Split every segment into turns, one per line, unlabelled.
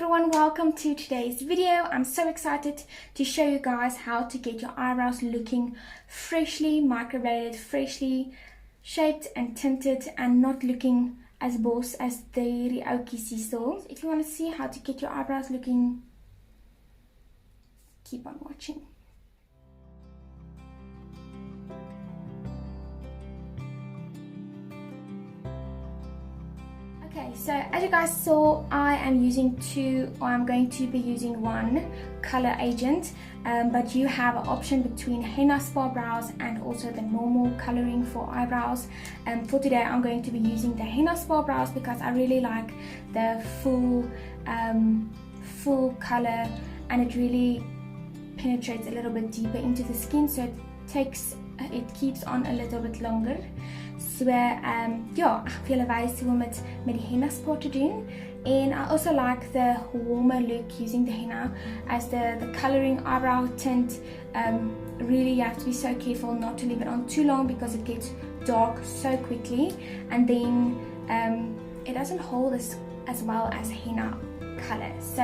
everyone, welcome to today's video. I'm so excited to show you guys how to get your eyebrows looking freshly microbladed, freshly shaped and tinted, and not looking as boss as the Ryoki sea stalls. If you want to see how to get your eyebrows looking, keep on watching. Okay, so as you guys saw, I am using I'm going to be using one color agent, but you have an option between henna spa brows and also the normal coloring for eyebrows. For today I'm going to be using the henna spa brows because I really like the full color, and it really penetrates a little bit deeper into the skin, so it keeps on a little bit longer. So ja, ek wil julle wys hoe om dit met die henna spa te doen. And I also like the warmer look using the henna as the coloring eyebrow tint. Really you have to be so careful not to leave it on too long because it gets dark so quickly, and then it doesn't hold as well as henna color. So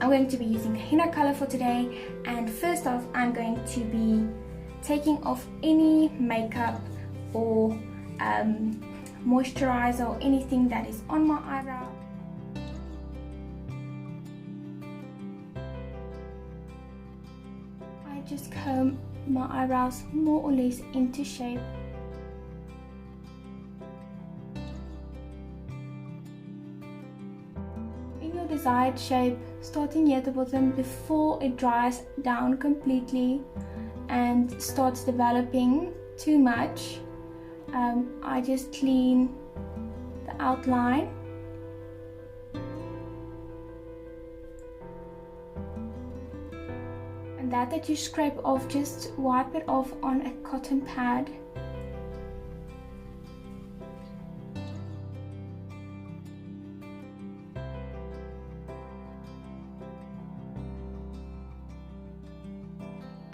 I'm going to be using the henna color for today, and first off I'm going to be taking off any makeup or moisturizer or anything that is on my eyebrow. I just comb my eyebrows more or less into shape. In your desired shape, starting near the bottom before it dries down completely and starts developing too much. I just clean the outline, and that you scrape off, just wipe it off on a cotton pad.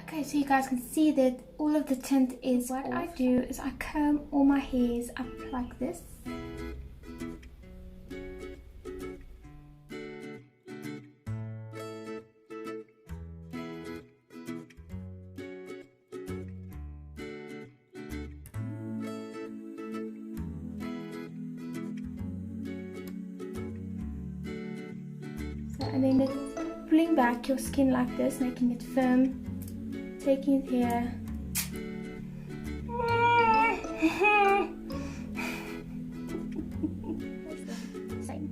Okay, so you guys can see that all of the tint is off. What I do is I comb all my hairs up like this. And then pulling back your skin like this, making it firm. Taking it here. Same.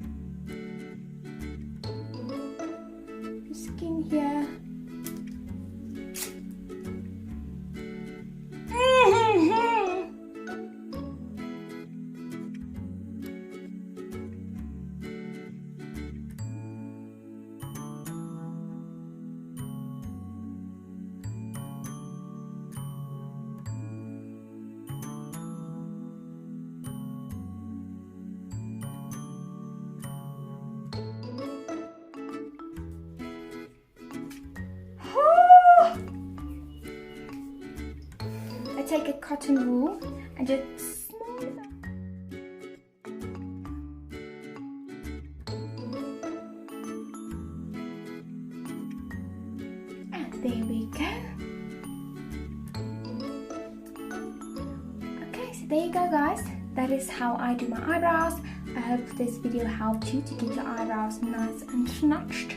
Skin here. Take a cotton wool and just smooth it out. And there we go. Okay, so there you go guys. That is how I do my eyebrows. I hope this video helped you to get your eyebrows nice and snatched.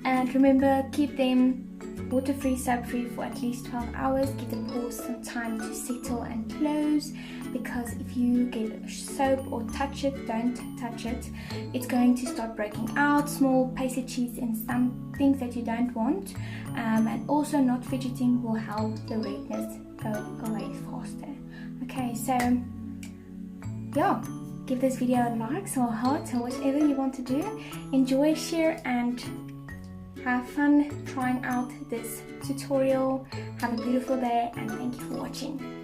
And remember, keep them water-free, soap-free for at least 12 hours. Give the pores some time to settle and close, because if you get soap or touch it, don't touch it, it's going to start breaking out, small pasty cheats and some things that you don't want. And also not fidgeting will help the redness go away faster. Okay, so yeah, give this video a like or a heart or whatever you want to do. Enjoy, share, and have fun trying out this tutorial. Have a beautiful day, and thank you for watching.